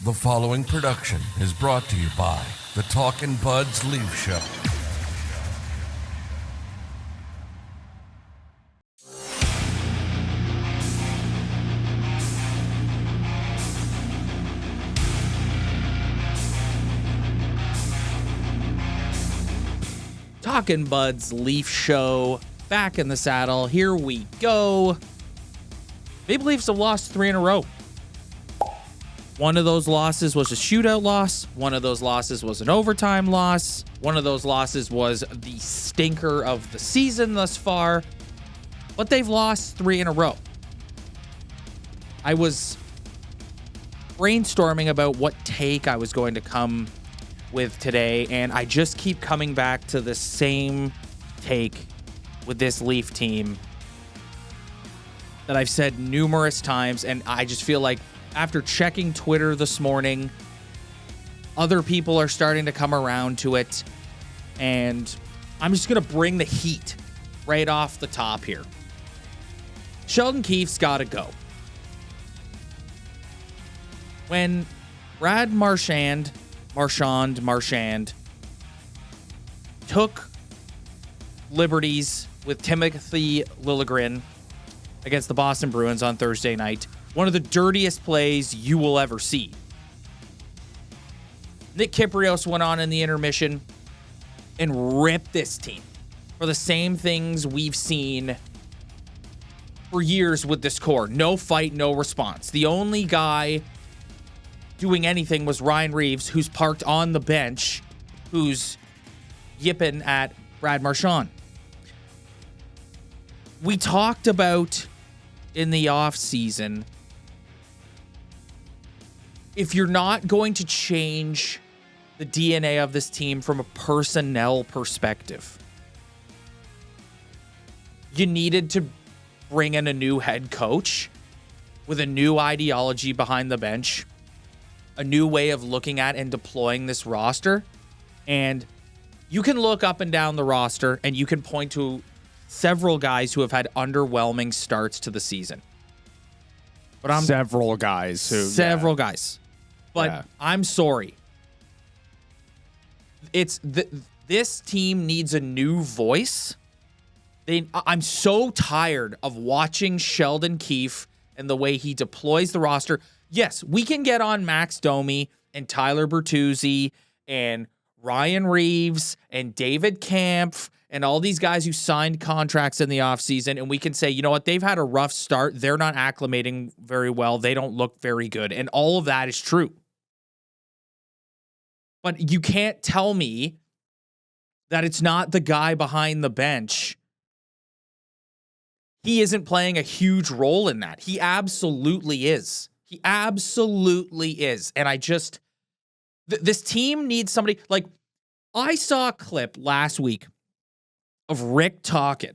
The following production is brought to you by the Talkin Buds Leafs Show. Talkin Buds Leafs Show, back in the saddle. Here we go. Maple Leafs have lost 3 in a row. One of those losses was a shootout loss. One of those losses was an overtime loss. One of those losses was the stinker of the season thus far. But they've lost 3 in a row. I was brainstorming about what take I was going to come with today, and I just keep coming back to the same take with this Leaf team that I've said numerous times, and I just feel like after checking Twitter this morning, other people are starting to come around to it, and I'm just going to bring the heat right off the top here. Sheldon Keefe's got to go. When Brad Marchand took liberties with Timothy Liljegren against the Boston Bruins on Thursday night, one of the dirtiest plays you will ever see. Nick Kypreos went on in the intermission and ripped this team for the same things we've seen for years with this core. No fight, no response. The only guy doing anything was Ryan Reeves, who's parked on the bench, who's yipping at Brad Marchand. We talked about in the offseason, if you're not going to change the DNA of this team from a personnel perspective, you needed to bring in a new head coach with a new ideology behind the bench, a new way of looking at and deploying this roster. And you can look up and down the roster and you can point to several guys who have had underwhelming starts to the season. But Several guys. But I'm sorry. This team needs a new voice. I'm so tired of watching Sheldon Keefe and the way he deploys the roster. Yes, we can get on Max Domi and Tyler Bertuzzi and Ryan Reeves and David Kampf and all these guys who signed contracts in the offseason, and we can say, you know what, they've had a rough start. They're not acclimating very well. They don't look very good. And all of that is true. But you can't tell me that it's not the guy behind the bench. He isn't playing a huge role in that. He absolutely is. He absolutely is. And I just, this team needs somebody. Like, I saw a clip last week of Rick talking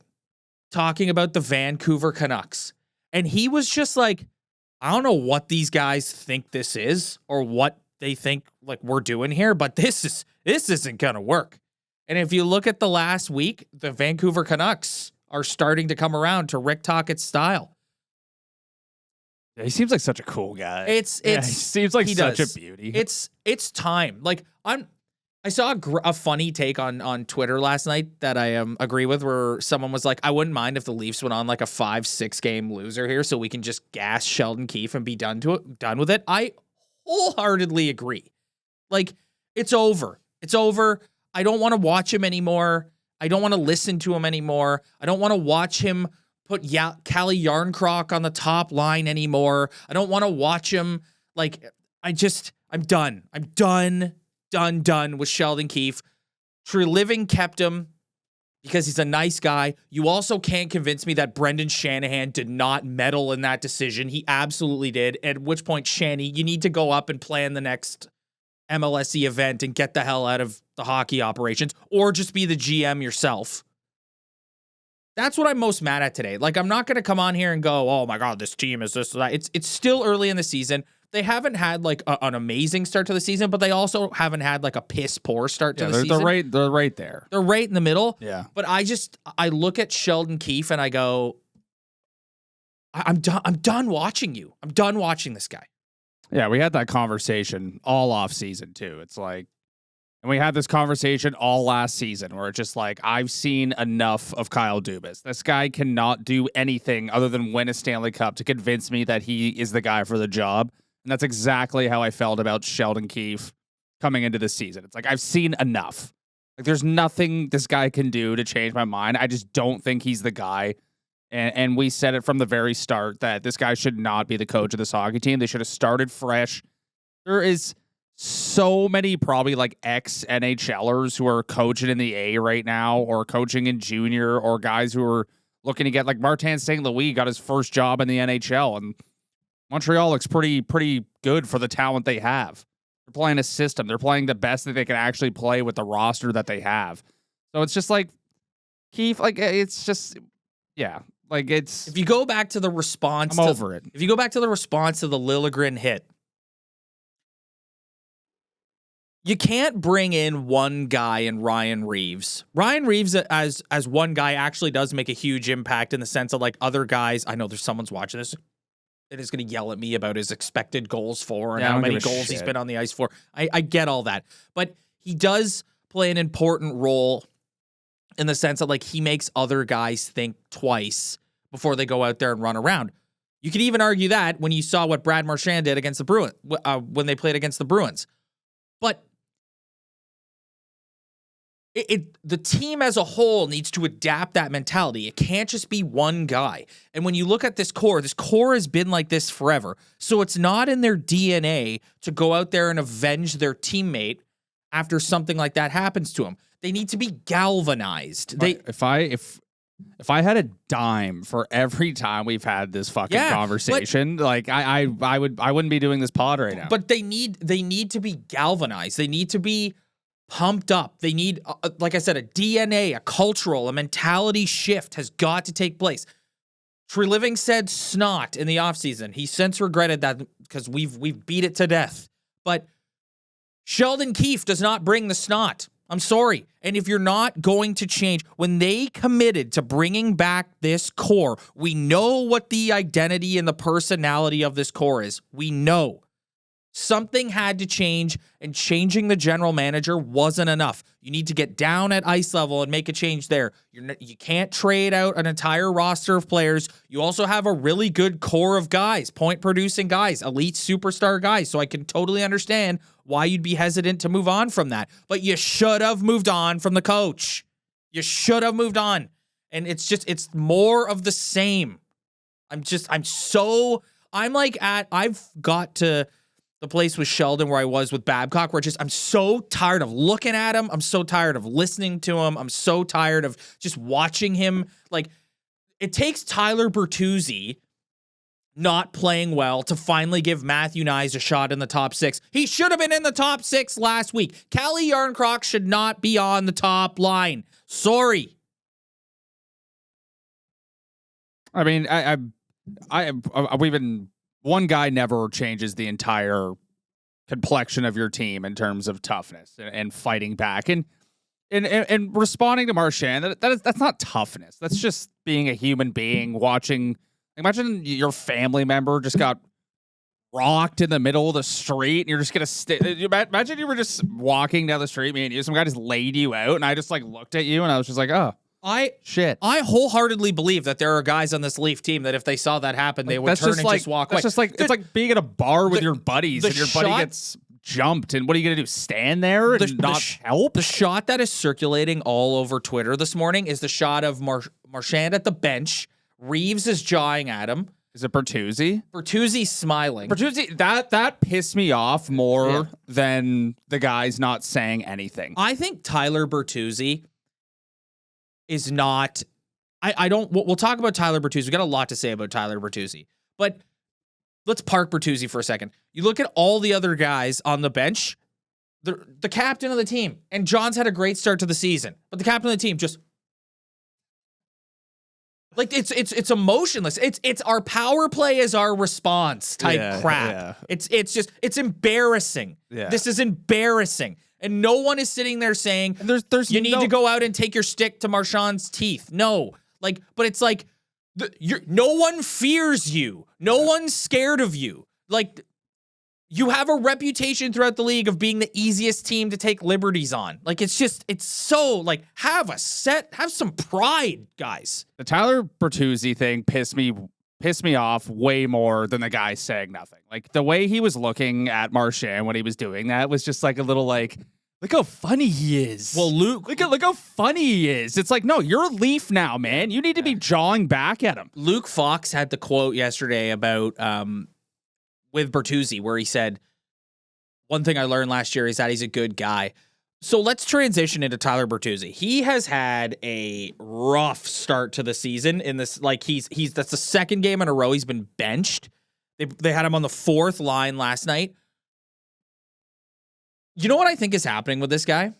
about the Vancouver Canucks. And he was just like, I don't know what these guys think this is or what they think like we're doing here, but this isn't going to work. And if you look at the last week, the Vancouver Canucks are starting to come around to Rick Tocchet's style. Yeah, he seems like such a cool guy. He seems like such a beauty. It's time. Like I saw a funny take on Twitter last night that I agree with, where someone was like, I wouldn't mind if the Leafs went on like a 5-6 game loser here so we can just gas Sheldon Keefe and be done with it. I wholeheartedly agree. Like, it's over. It's over. I don't want to watch him anymore. I don't want to listen to him anymore. I don't want to watch him put Calle Yarncroc on the top line anymore. I don't want to watch him. Like, I'm done. I'm done with Sheldon Keefe. Treliving kept him because he's a nice guy. You also can't convince me that Brendan Shanahan did not meddle in that decision. He absolutely did. At which point, Shanny, you need to go up and plan the next MLSE event and get the hell out of the hockey operations, or just be the GM yourself. That's what I'm most mad at today. Like, I'm not going to come on here and go, oh my God, this team is this or that. It's still early in the season. They haven't had like an amazing start to the season, but they also haven't had like a piss poor start to the season. They're right there. They're right in the middle. Yeah. But I look at Sheldon Keefe and I go, I'm done watching you. I'm done watching this guy. Yeah, we had that conversation all off season too. It's like, and we had this conversation all last season where it's just like, I've seen enough of Kyle Dubas. This guy cannot do anything other than win a Stanley Cup to convince me that he is the guy for the job. And that's exactly how I felt about Sheldon Keefe coming into this season. It's like, I've seen enough. Like, there's nothing this guy can do to change my mind. I just don't think he's the guy. And we said it from the very start that this guy should not be the coach of this hockey team. They should have started fresh. There is so many probably like ex-NHLers who are coaching in the A right now or coaching in junior or guys who are looking to get like Martin St. Louis got his first job in the NHL. And Montreal looks pretty good for the talent they have. They're playing a system. They're playing the best that they can actually play with the roster that they have. So it's just like Keefe, like it's just, yeah. Like it's, if you go back to the response, I'm over it. If you go back to the response to the Liljegren hit, you can't bring in one guy in Ryan Reeves. Ryan Reeves as one guy actually does make a huge impact in the sense of like other guys. I know there's someone's watching this that is going to yell at me about his expected goals for and how many goals he's been on the ice for. I get all that. But he does play an important role in the sense that like he makes other guys think twice before they go out there and run around. You could even argue that when you saw what Brad Marchand did against the Bruins, when they played against the Bruins. But the team as a whole needs to adapt that mentality. It can't just be one guy. And when you look at this core has been like this forever. So it's not in their DNA to go out there and avenge their teammate after something like that happens to them. They need to be galvanized. If I had a dime for every time we've had this fucking conversation, like I wouldn't be doing this pod right now. But they need to be galvanized. They need to be pumped up. They need, like I said, a DNA, a cultural, a mentality shift has got to take place. Treliving said snot in the offseason. He since regretted that because we've beat it to death. But Sheldon Keefe does not bring the snot. I'm sorry. And if you're not going to change, when they committed to bringing back this core, we know what the identity and the personality of this core is. We know. Something had to change, and changing the general manager wasn't enough. You need to get down at ice level and make a change there. You can't trade out an entire roster of players. You also have a really good core of guys, point-producing guys, elite superstar guys, so I can totally understand why you'd be hesitant to move on from that. But you should have moved on from the coach. You should have moved on. And it's more of the same. I've got to the place with Sheldon where I was with Babcock, where I'm so tired of looking at him. I'm so tired of listening to him. I'm so tired of just watching him. Like, it takes Tyler Bertuzzi not playing well to finally give Matthew Nyes a shot in the top six. He should have been in the top six last week. Calle Jarnkrok should not be on the top line. Sorry. I mean, we've been, one guy never changes the entire complexion of your team in terms of toughness and fighting back and responding to Marchand. That's not toughness. That's just being a human being watching. Imagine your family member just got rocked in the middle of the street and you're just gonna imagine you were just walking down the street, me and you, some guy just laid you out, and I just like looked at you and I was just like, oh. I wholeheartedly believe that there are guys on this Leaf team that if they saw that happen, they would turn and just walk away. That's just like, it's like being at a bar with your buddies and your buddy gets jumped, and what are you going to do, stand there and not help? The shot that is circulating all over Twitter this morning is the shot of Marchand at the bench. Reeves is jawing at him. Is it Bertuzzi? Bertuzzi's smiling. Bertuzzi, that pissed me off more than the guys not saying anything. I think Tyler Bertuzzi is not, we'll talk about Tyler Bertuzzi. We got a lot to say about Tyler Bertuzzi, but let's park Bertuzzi for a second. You look at all the other guys on the bench, the captain of the team, and John's had a great start to the season, but the captain of the team just, like, it's emotionless. It's our power play is our response type crap. Yeah. It's embarrassing. Yeah. This is embarrassing. And no one is sitting there saying, you need to go out and take your stick to Marchand's teeth. No. Like, but it's like, no one fears you. No one's scared of you. Like, you have a reputation throughout the league of being the easiest team to take liberties on. Like, it's so, like, have some pride, guys. The Tyler Bertuzzi thing pissed me off way more than the guy saying nothing. Like, the way he was looking at Marchand when he was doing that was just like a little like, look how funny he is. Well, Luke, look how funny he is. It's like, no, you're a Leaf now, man. You need to be jawing back at him. Luke Fox had the quote yesterday about with Bertuzzi where he said, one thing I learned last year is that he's a good guy. So let's transition into Tyler Bertuzzi. He has had a rough start to the season in this. Like, that's the second game in a row he's been benched. They had him on the fourth line last night. You know what I think is happening with this guy?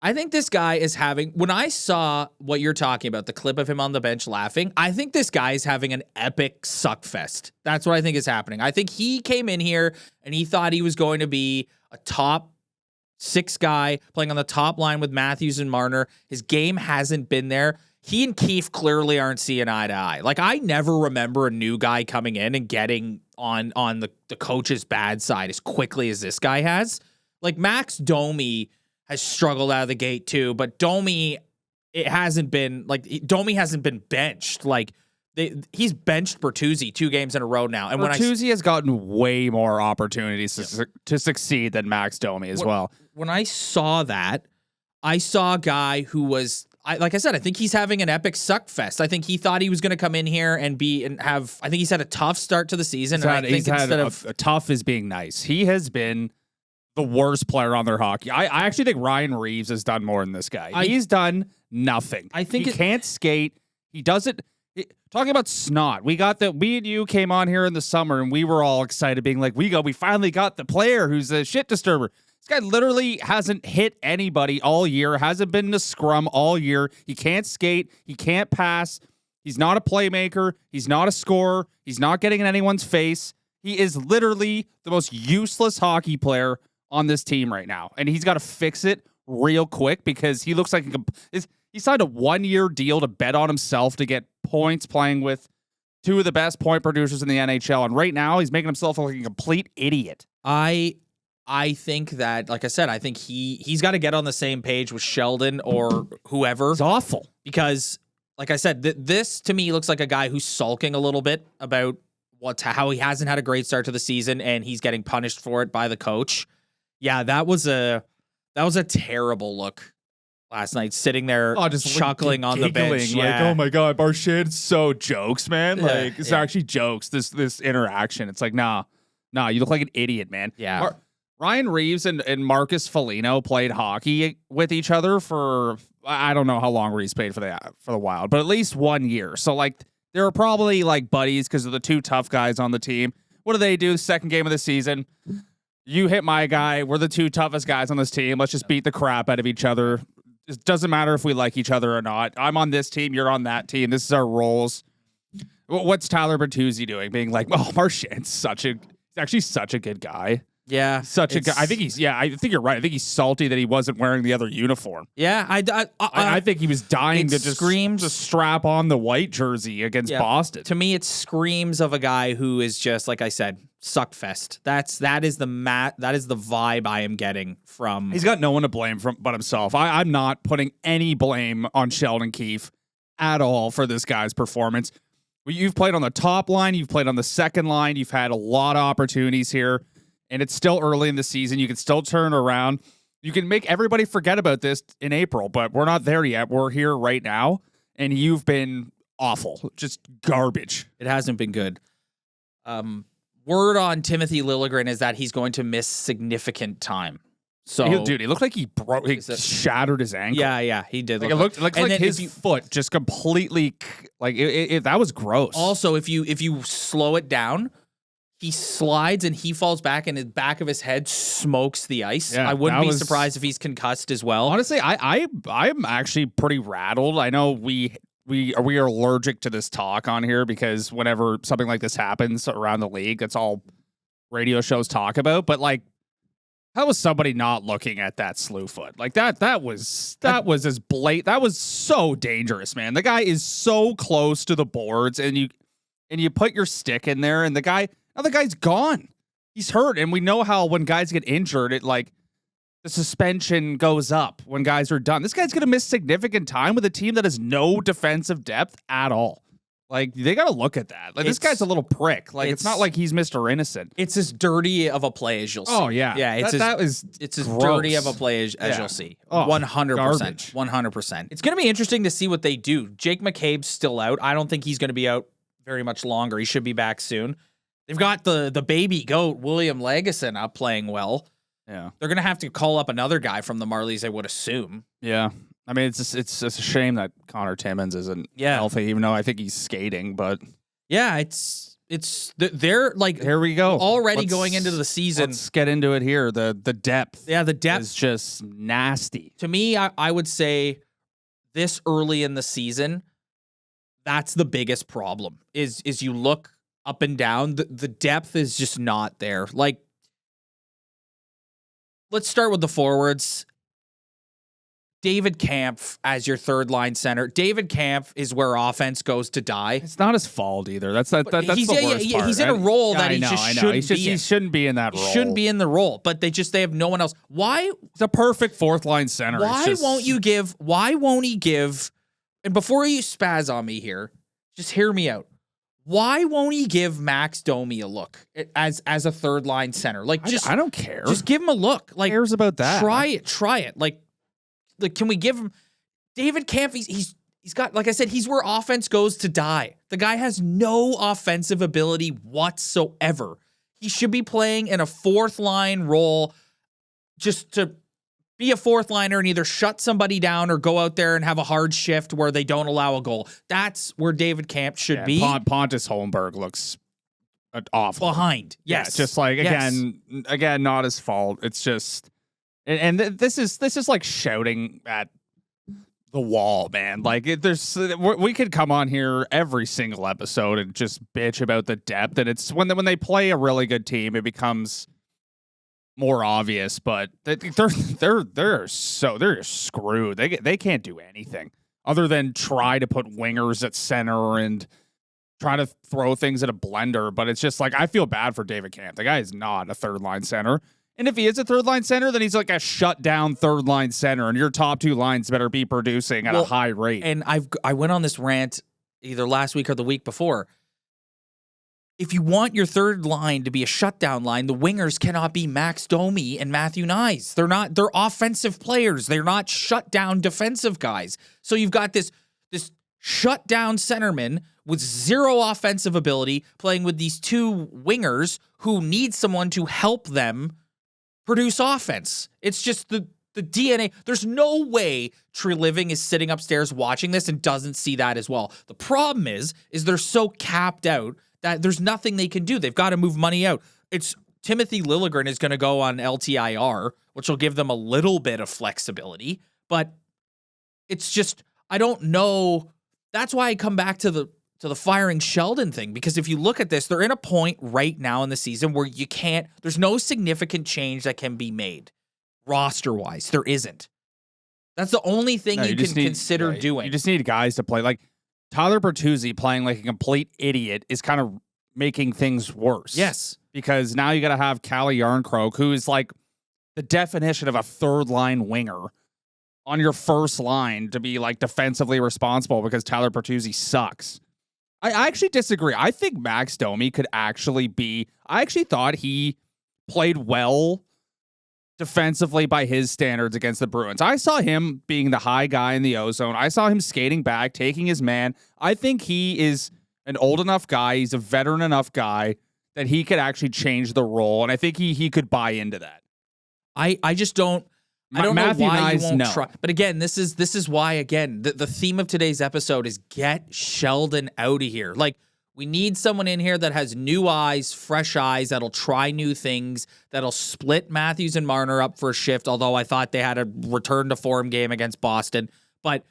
I think this guy is having, when I saw what you're talking about, the clip of him on the bench laughing, I think this guy is having an epic suck fest. That's what I think is happening. I think he came in here and he thought he was going to be a top 6 guy playing on the top line with Matthews and Marner. His game hasn't been there. He and Keefe clearly aren't seeing eye to eye. Like, I never remember a new guy coming in and getting on the coach's bad side as quickly as this guy has. Like, Max Domi has struggled out of the gate too, but Domi, hasn't been benched. Like, he's benched Bertuzzi 2 games in a row now. And Bertuzzi has gotten way more opportunities to succeed than Max Domi as well. When I saw that, I saw a guy who was, like I said, I think he's having an epic suck fest. I think he thought he was going to come in here and I think he's had a tough start to the season. A tough is being nice. He has been the worst player on their hockey. I actually think Ryan Reeves has done more than this guy. He's done nothing. I think he can't skate. He doesn't. Talking about snot, we and you came on here in the summer and we were all excited, being like, we finally got the player who's a shit disturber. This guy literally hasn't hit anybody all year, hasn't been in a scrum all year. He can't skate. He can't pass. He's not a playmaker. He's not a scorer. He's not getting in anyone's face. He is literally the most useless hockey player on this team right now. And he's got to fix it real quick because he looks like he signed a 1-year deal to bet on himself to get points playing with 2 of the best point producers in the NHL. And right now he's making himself look like a complete idiot. I think that, like I said, I think he's got to get on the same page with Sheldon or whoever. It's awful. Because, like I said, this to me looks like a guy who's sulking a little bit about how he hasn't had a great start to the season and he's getting punished for it by the coach. Yeah, that was a terrible look last night, sitting there just chuckling on the bench. Like, oh my God, Marchand's so jokes, man. Like, it's actually jokes, this interaction. It's like, nah, you look like an idiot, man. Yeah. Ryan Reeves and Marcus Foligno played hockey with each other for, I don't know how long Reeves played for the Wild, but at least 1 year. So, like, they were probably like buddies because of the 2 tough guys on the team. What do they do? Second game of the season. You hit my guy. We're the 2 toughest guys on this team. Let's just beat the crap out of each other. It doesn't matter if we like each other or not. I'm on this team. You're on that team. This is our roles. What's Tyler Bertuzzi doing? Being like, oh, Marchand's actually such a good guy. Yeah. Such a guy. I think you're right. I think he's salty that he wasn't wearing the other uniform. Yeah. I think he was dying to just screams to strap on the white jersey against Boston. To me, it screams of a guy who is just, like I said, suck fest. That is the vibe I am getting from. He's got no one to blame but himself. I'm not putting any blame on Sheldon Keefe at all for this guy's performance. You've played on the top line. You've played on the second line. You've had a lot of opportunities here. And it's still early in the season. You can still turn around. You can make everybody forget about this in April, but we're not there yet. We're here right now, and you've been awful. Just garbage. It hasn't been good. Word on Timothy Liljegren is that he's going to miss significant time. So, dude, he looked like he shattered his ankle. Yeah, he did. It looked like his foot just completely, like, that was gross. Also, if you slow it down, he slides and he falls back, and the back of his head smokes the ice. Yeah, I wouldn't be surprised if he's concussed as well. Honestly, I'm actually pretty rattled. I know we are allergic to this talk on here because whenever something like this happens around the league, that's all radio shows talk about. But, like, how was somebody not looking at that slew foot? Like, that was as blatant. That was so dangerous, man. The guy is so close to the boards, and you put your stick in there, and the guy's gone. he's hurt, and we know how when guys get injured, it like the suspension goes up when guys are done. This guy's going to miss significant time with a team that has no defensive depth at all. Like, they got to look at that. Like, this guy's a little prick. Like, it's not like he's Mr. Innocent. It's as dirty of a play as you'll see. Oh, yeah. Yeah, it's as dirty of a play as you'll see. 100%. Garbage. 100%. It's going to be interesting to see what they do. Jake McCabe's still out. I don't think he's going to be out very much longer. He should be back soon. They've got the baby goat, William Lagesson, up playing well. Yeah. They're going to have to call up another guy from the Marlies, I would assume. Yeah. I mean, it's just a shame that Connor Timmins isn't healthy, even though I think he's skating. But yeah, they're like, here we go. Already going into the season. Let's get into it here. The depth. Yeah, the depth is just nasty. To me, I would say this early in the season, that's the biggest problem. Is you look up and down, the depth is just not there. Like, let's start with the forwards. David Kampf as your third line center. David Kampf is where offense goes to die. It's not his fault either. That's the worst part. He's in a role that he shouldn't be in. He shouldn't be in that role. He shouldn't be in the role, but they have no one else. Why? It's a perfect fourth line center. Why won't he give, and before you spaz on me here, just hear me out. Why won't he give Max Domi a look as a third line center? Like, I don't care. Just give him a look. Like, who cares about that? Try it. Like, can we give him David Kampf? He's got, like I said, he's where offense goes to die. The guy has no offensive ability whatsoever. He should be playing in a fourth line role just to be a fourth liner and either shut somebody down or go out there and have a hard shift where they don't allow a goal. That's where David Kampf should be. Pontus Holmberg looks awful. Behind. Yes. Yeah, just like, again, not his fault. It's just, and this is like shouting at the wall, man. Like, we could come on here every single episode and just bitch about the depth. And it's when they play a really good team, it becomes more obvious, but they're screwed. They can't do anything other than try to put wingers at center and try to throw things at a blender. But it's just like, I feel bad for David Kampf. The guy is not a third line center. And if he is a third line center, then he's like a shut down third line center, and your top two lines better be producing at a high rate. And I went on this rant either last week or the week before. If you want your third line to be a shutdown line, the wingers cannot be Max Domi and Matthew Nyes. They're offensive players. They're not shutdown defensive guys. So you've got this shutdown centerman with zero offensive ability playing with these two wingers who need someone to help them produce offense. It's just the DNA. There's no way Treliving is sitting upstairs watching this and doesn't see that as well. The problem is they're so capped out that there's nothing they can do. They've got to move money out. It's Timothy Liljegren is going to go on LTIR, which will give them a little bit of flexibility, but it's just, I don't know. That's why I come back to the firing Sheldon thing, because if you look at this, they're in a point right now in the season where there's no significant change that can be made roster-wise. There isn't. That's the only thing you can consider doing. You just need guys to play. Like, Tyler Bertuzzi playing like a complete idiot is kind of making things worse. Yes. Because now you got to have Calle Yarncroke, who is like the definition of a third line winger, on your first line to be like defensively responsible because Tyler Bertuzzi sucks. I actually disagree. I think Max Domi could actually be, I actually thought he played well defensively by his standards against the Bruins. I saw him being the high guy in the ozone. I saw him skating back, taking his man. I think he is an old enough guy. He's a veteran enough guy that he could actually change the role. And I think he could buy into that. I just don't. I don't Matthew know why Nyes, you won't no. try. But again, this is why, again, the theme of today's episode is get Sheldon out of here. Like, we need someone in here that has new eyes, fresh eyes, that'll try new things, that'll split Matthews and Marner up for a shift, although I thought they had a return to form game against Boston. But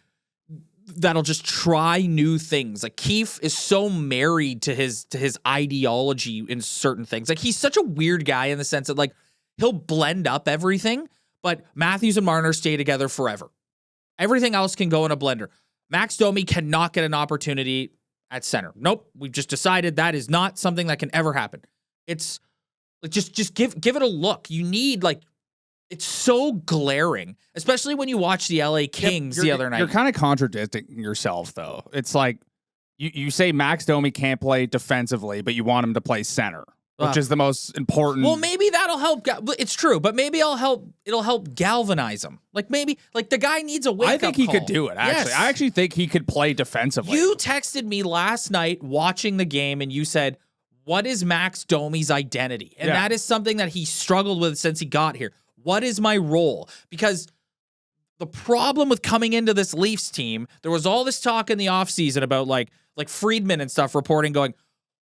that'll just try new things. Like, Keefe is so married to his ideology in certain things. Like, he's such a weird guy in the sense that, like, he'll blend up everything, but Matthews and Marner stay together forever. Everything else can go in a blender. Max Domi cannot get an opportunity at center. Nope. We've just decided that is not something that can ever happen. It's Like just give it a look. You need it's so glaring, especially when you watch the LA Kings the other night. You're kind of contradicting yourself, though. It's like you say Max Domi can't play defensively, but you want him to play center, which is the most important. Well, maybe that'll help. It's true, but maybe it'll help galvanize him. Like maybe the guy needs a wake up I think he call. could do it, actually. Yes. I actually think he could play defensively. You texted me last night watching the game, and you said, what is Max Domi's identity? And that is something that he struggled with since he got here. What is my role? Because the problem with coming into this Leafs team, there was all this talk in the offseason about like Friedman and stuff reporting going,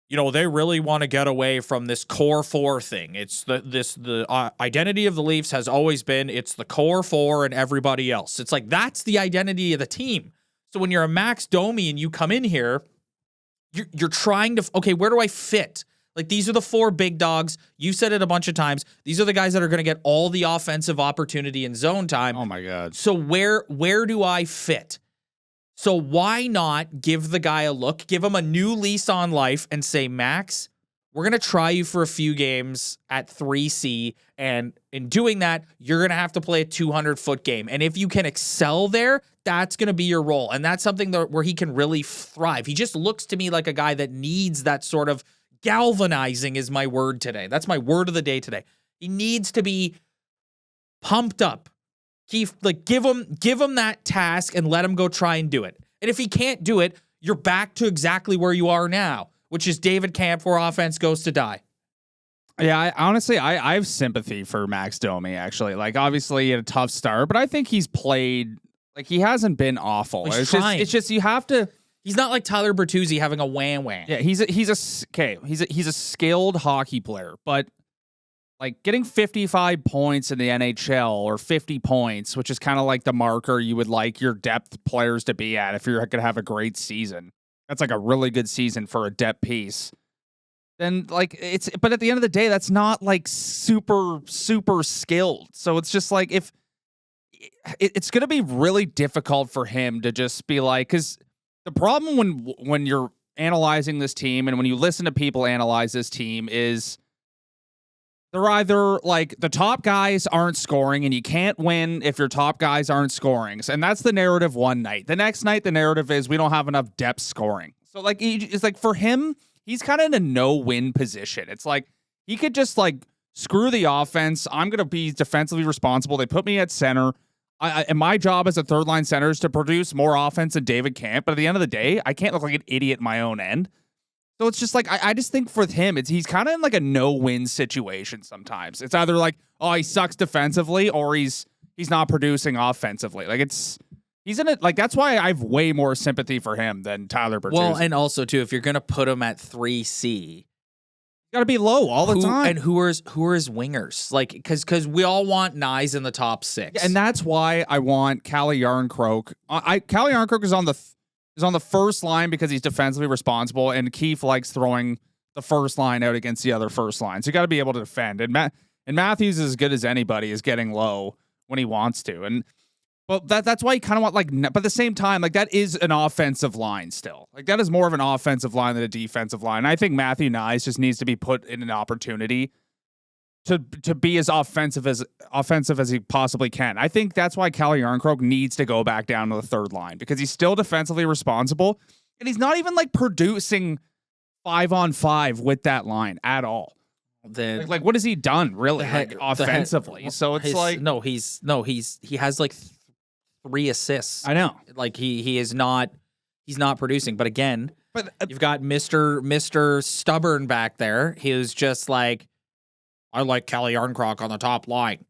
they really want to get away from this core four thing. It's the identity of the Leafs has always been it's the core four and everybody else. It's like that's the identity of the team. So when you're a Max Domi and you come in here, you're trying to, okay, where do I fit? Like, these are the four big dogs. You said it a bunch of times. These are the guys that are going to get all the offensive opportunity in zone time. Oh, my God. So where do I fit? So why not give the guy a look, give him a new lease on life, and say, Max, we're going to try you for a few games at 3C, and in doing that, you're going to have to play a 200-foot game. And if you can excel there, that's going to be your role. And that's something where he can really thrive. He just looks to me like a guy that needs that sort of galvanizing is my word today. That's my word of the day today. He needs to be pumped up. Keefe, give him that task and let him go try and do it. And if he can't do it, you're back to exactly where you are now, which is David Camp where offense goes to die. Yeah, honestly, I have sympathy for Max Domi, actually. Like, obviously, he had a tough start, but I think he's played, he hasn't been awful. He's trying. It's just you have to... He's not like Tyler Bertuzzi having a wham-wham. Yeah, he's a skilled hockey player, but getting 55 points in the NHL or 50 points, which is kind of like the marker you would like your depth players to be at if you're going to have a great season. That's a really good season for a depth piece. Then but at the end of the day, that's not super skilled. So it's just if it's going to be really difficult for him to just be because the problem when you're analyzing this team and when you listen to people analyze this team is they're either the top guys aren't scoring and you can't win if your top guys aren't scoring. And that's the narrative one night. The next night, the narrative is we don't have enough depth scoring. So it's for him, he's kind of in a no-win position. It's he could just screw the offense. I'm going to be defensively responsible. They put me at center. And my job as a third-line center is to produce more offense than David Camp. But at the end of the day, I can't look like an idiot in my own end. So it's just I just think for him, he's kind of in a no-win situation sometimes. It's either he sucks defensively or he's not producing offensively. He's in it. That's why I have way more sympathy for him than Tyler Bertuzzi. Well, and also, too, if you're going to put him at 3C, got to be low all the time. And who are his wingers? Because we all want Nyes in the top six. Yeah, and that's why I want Calle Yarncroke. Calle Yarncroke is on the first line because he's defensively responsible, and Keefe likes throwing the first line out against the other first line. So you got to be able to defend. And Matthews is as good as anybody is getting low when he wants to. But that's why you kind of want but at the same time, that is an offensive line still. That is more of an offensive line than a defensive line. And I think Matthew Nyes just needs to be put in an opportunity to be as offensive as he possibly can. I think that's why Calle Yarncroke needs to go back down to the third line because he's still defensively responsible and he's not even producing 5-on-5 with that line at all. What has he done really offensively? He has 3 assists. I know. He's not producing. But again, you've got Mr. Stubborn back there. He was just I like Calle Yarncroke on the top line.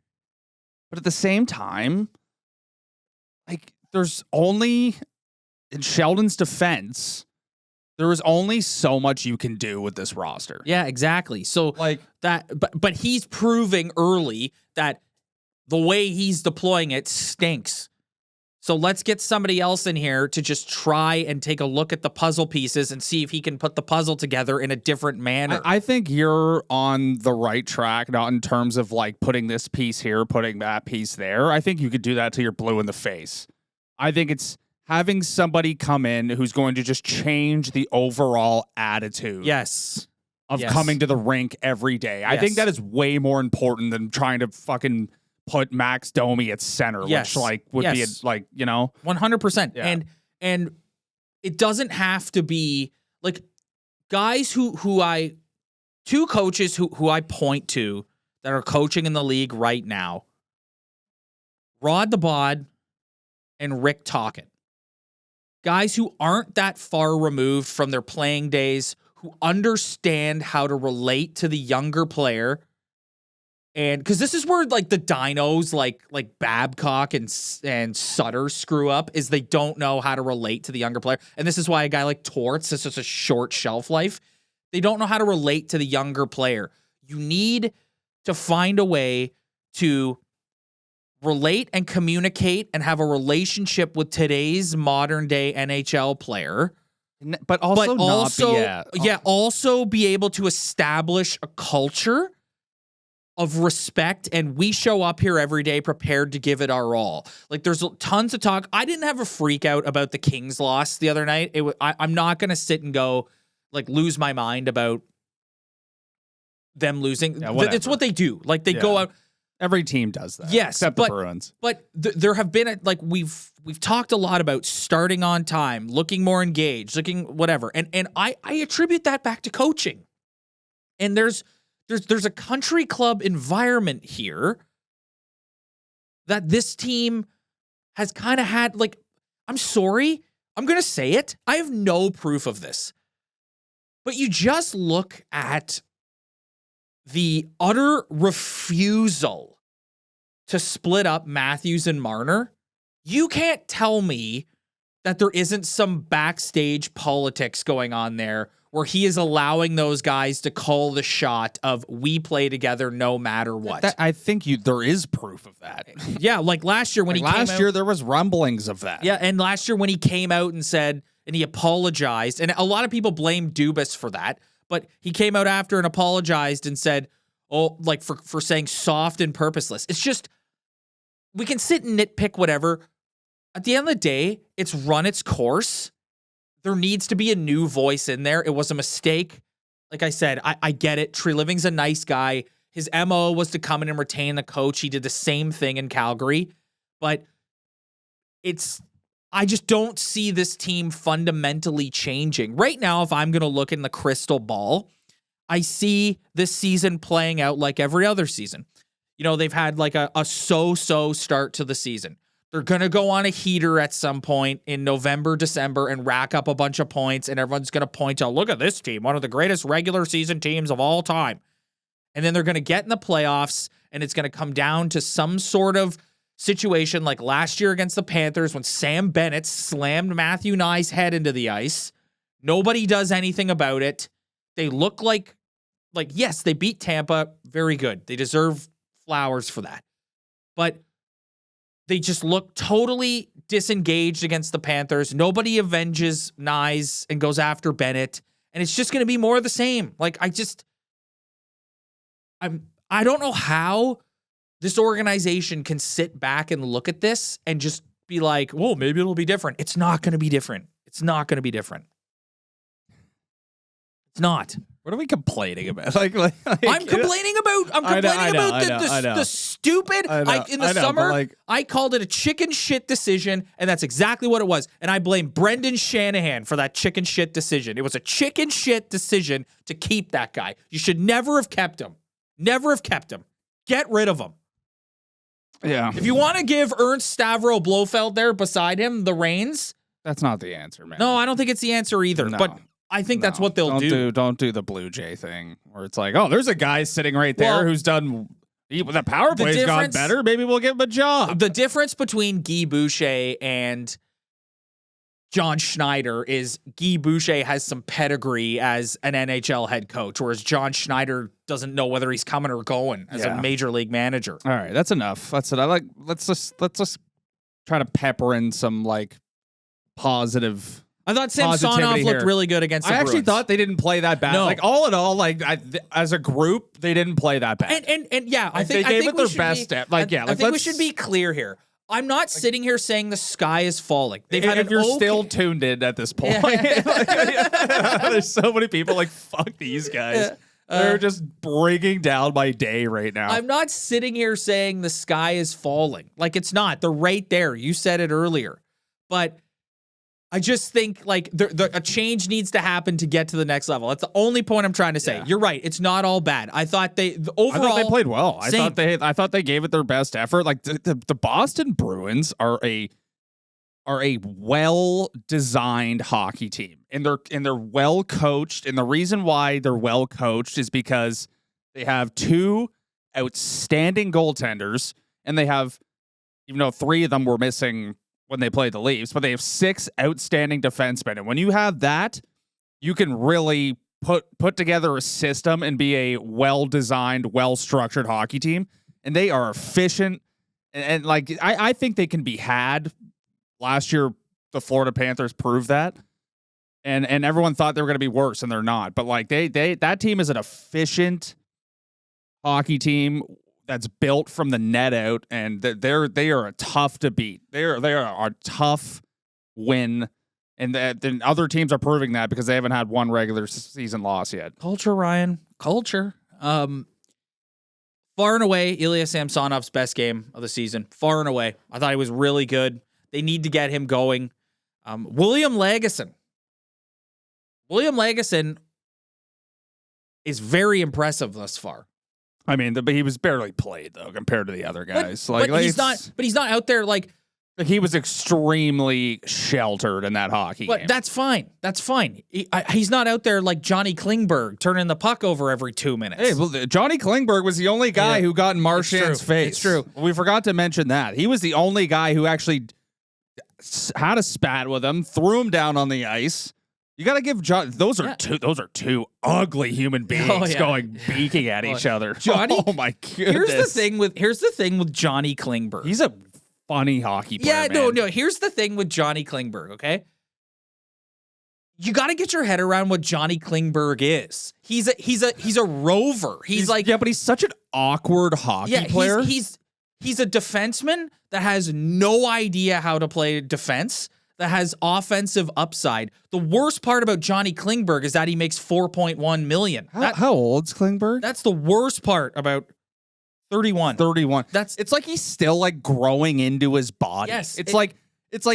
But at the same time, there's only, in Sheldon's defense, there is only so much you can do with this roster. Yeah, exactly. So but he's proving early that the way he's deploying it stinks. So let's get somebody else in here to just try and take a look at the puzzle pieces and see if he can put the puzzle together in a different manner. I think you're on the right track, not in terms of putting this piece here, putting that piece there. I think you could do that till you're blue in the face. I think it's having somebody come in who's going to just change the overall attitude. Yes. of Yes. coming to the rink every day. I think Yes. that is way more important than trying to fucking put Max Domi at center, Yes. which like would be Yes. like, you know, 100%. Yeah. And it doesn't have to be like guys two coaches who I point to that are coaching in the league right now, Rod the Bod and Rick Talkin. Guys who aren't that far removed from their playing days, who understand how to relate to the younger player. And because this is where like the dinos like Babcock and Sutter screw up, is they don't know how to relate to the younger player. And this is why a guy like Torts is such a short shelf life. They don't know how to relate to the younger player. You need to find a way to relate and communicate and have a relationship with today's modern day NHL player. but also Also be able to establish a culture of respect, and we show up here every day prepared to give it our all. Like there's tons of talk. I didn't have a freak out about the Kings loss the other night. I'm not going to sit and go like lose my mind about them losing. It's what they do. Like they go out. Every team does that. Yes, except the Bruins. But there have been like we've talked a lot about starting on time, looking more engaged, looking whatever, and I attribute that back to coaching. And there's a country club environment here that this team has kind of had. Like, I'm sorry, I'm gonna say it. I have no proof of this, but you just look at the utter refusal to split up Matthews and Marner. You can't tell me that there isn't some backstage politics going on there where he is allowing those guys to call the shot of we play together no matter what. I think there is proof of that. Yeah, like last year when Last year there was rumblings of that. Yeah, and last year when he came out and said, and he apologized, and a lot of people blame Dubas for that, but he came out after and apologized and said, oh, like for saying soft and purposeless. It's just, we can sit and nitpick whatever. At the end of the day, it's run its course. There needs to be a new voice in there. It was a mistake. Like I said, I get it. Treliving's a nice guy. His MO was to come in and retain the coach. He did the same thing in Calgary. But I just don't see this team fundamentally changing. Right now, if I'm going to look in the crystal ball, I see this season playing out like every other season. You know, they've had like a so-so start to the season. They're going to go on a heater at some point in November, December, and rack up a bunch of points, and everyone's going to point out, look at this team, one of the greatest regular season teams of all time. And then they're going to get in the playoffs, and it's going to come down to some sort of situation like last year against the Panthers when Sam Bennett slammed Matthew Nye's head into the ice. Nobody does anything about it. They look like yes, they beat Tampa. Very good. They deserve flowers for that. But they just look totally disengaged against the Panthers. Nobody avenges Nyes and goes after Bennett. And it's just going to be more of the same. Like, I don't know how this organization can sit back and look at this and just be like, whoa, maybe it'll be different. It's not going to be different. It's not going to be different. It's not. What are we complaining about? I'm complaining about the stupid. In the summer, I called it a chicken shit decision, and that's exactly what it was. And I blame Brendan Shanahan for that chicken shit decision. It was a chicken shit decision to keep that guy. You should never have kept him. Never have kept him. Get rid of him. Yeah. If you want to give Ernst Stavro Blofeld there beside him the reins, that's not the answer, man. No, I don't think it's the answer either. No. But I think that's what they'll do. Don't do the Blue Jay thing where it's like, oh, there's a guy sitting right there who's done. The power play's gone better. Maybe we'll give him a job. The difference between Guy Boucher and John Schneider is Guy Boucher has some pedigree as an NHL head coach, whereas John Schneider doesn't know whether he's coming or going as a major league manager. All right, that's enough. That's it. Let's just try to pepper in some like positive. I thought Samsonov looked really good against the Bruins. I actually thought they didn't play that bad. No. Like all in all, as a group, they didn't play that bad. And yeah, I think they gave it their best step. I think we should be clear here. I'm not sitting here saying the sky is falling. They've had if you're still tuned in at this point, there's so many people like, fuck these guys. They're just breaking down my day right now. I'm not sitting here saying the sky is falling. Like, it's not. They're right there. You said it earlier. But I just think, like, a change needs to happen to get to the next level. That's the only point I'm trying to say. Yeah. You're right. It's not all bad. I thought they played well. I thought they gave it their best effort. Like, the Boston Bruins are a well-designed hockey team, and they're well-coached. And the reason why they're well-coached is because they have 2 outstanding goaltenders, and they have, even though 3 of them were missing when they played the Leafs, but they have 6 outstanding defensemen. And when you have that, you can really put together a system and be a well-designed, well-structured hockey team. And they are efficient, and like I think they can be had. Last year, the Florida Panthers proved that, and everyone thought they were going to be worse, and they're not. But like that team is an efficient hockey team that's built from the net out, and they are a tough to beat. They are a tough win, and then other teams are proving that because they haven't had one regular season loss yet. Culture, Ryan, culture. Far and away, Ilya Samsonov's best game of the season. Far and away, I thought he was really good. They need to get him going. William Lagesson is very impressive thus far. I mean, but he was barely played though compared to the other guys. But he's not out there like he was extremely sheltered in that hockey game. But that's fine. That's fine. He's not out there like Johnny Klingberg turning the puck over every 2 minutes. Hey, well, Johnny Klingberg was the only guy who got in Marchand's face. It's true. We forgot to mention that. He was the only guy who actually had a spat with him, threw him down on the ice. You got to give John. Those are two ugly human beings going beaking at each other. Johnny, oh my goodness. Here's the thing with Johnny Klingberg. He's a funny hockey player. Yeah, man. no. Here's the thing with Johnny Klingberg. Okay, you got to get your head around what Johnny Klingberg is. He's a rover. He's like, but he's such an awkward hockey player. He's a defenseman that has no idea how to play defense, that has offensive upside. The worst part about Johnny Klingberg is that he makes $4.1 million. How old's Klingberg? That's the worst part about 31. 31. It's like he's still like growing into his body. Yes. It's like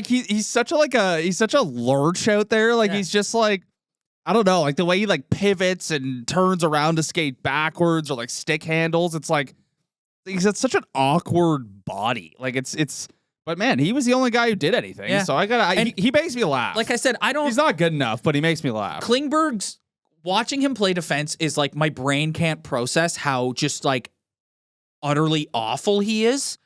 he's such a lurch out there. Like he's just like, I don't know, like the way he like pivots and turns around to skate backwards or like stick handles. It's like he's got such an awkward body. Like but man, he was the only guy who did anything. Yeah. So he makes me laugh. Like I said, he's not good enough, but he makes me laugh. Klingberg's watching him play defense is like my brain can't process how just like utterly awful he is.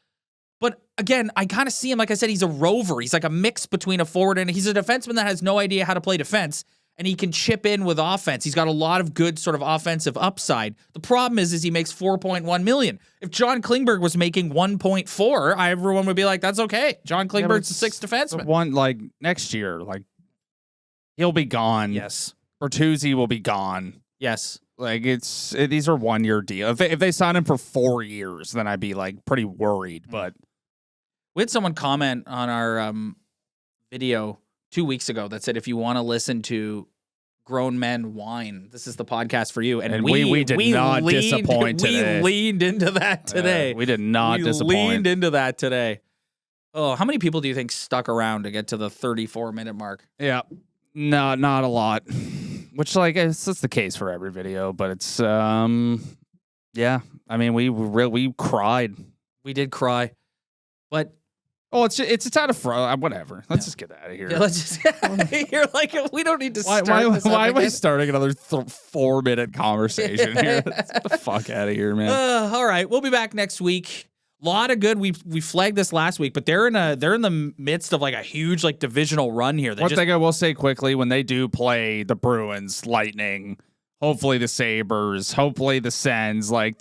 But again, I kind of see him, like I said, he's a rover. He's like a mix between a forward and he's a defenseman that has no idea how to play defense. And he can chip in with offense. He's got a lot of good sort of offensive upside. The problem is he makes $4.1 million. If John Klingberg was making 1.4, everyone would be like, that's okay. John Klingberg's the sixth defenseman. One like next year, like he'll be gone. Yes. Bertuzzi will be gone. Yes. Like these are 1 year deals. If they sign him for 4 years, then I'd be like pretty worried. But we had someone comment on our video 2 weeks ago that said, if you want to listen to grown men whine, this is the podcast for you. And we did not disappoint today. We leaned into that today. We did not disappoint. We leaned into that today. Oh, how many people do you think stuck around to get to the 34-minute mark? Yeah. No, not a lot. Which, like, that's the case for every video. But it's, yeah. I mean, we cried. We did cry. But... Oh, it's out of whatever. Let's just get out of here. Yeah, let's just. You're like, we don't need to start. Why am I starting another 4-minute conversation here? Get the fuck out of here, man. All right, we'll be back next week. A lot of good. We flagged this last week, but they're in the midst of like a huge like divisional run here. One thing I will say quickly: when they do play the Bruins, Lightning, hopefully the Sabres, hopefully the Sens, like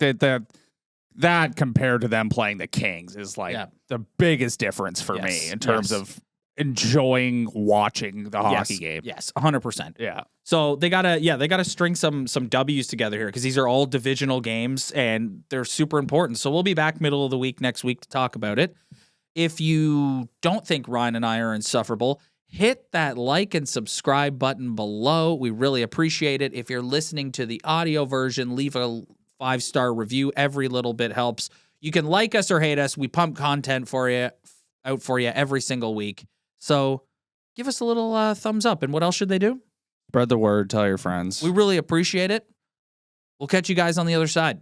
that compared to them playing the Kings is like the biggest difference for me in terms of enjoying watching the hockey game. Yes, 100%. Yeah. So they gotta string some W's together here because these are all divisional games and they're super important. So we'll be back middle of the week next week to talk about it. If you don't think Ryan and I are insufferable, hit that like and subscribe button below. We really appreciate it. If you're listening to the audio version, leave a 5-star review. Every little bit helps. You can like us or hate us. We pump content out for you every single week. So give us a little thumbs up. And what else should they do? Spread the word. Tell your friends. We really appreciate it. We'll catch you guys on the other side.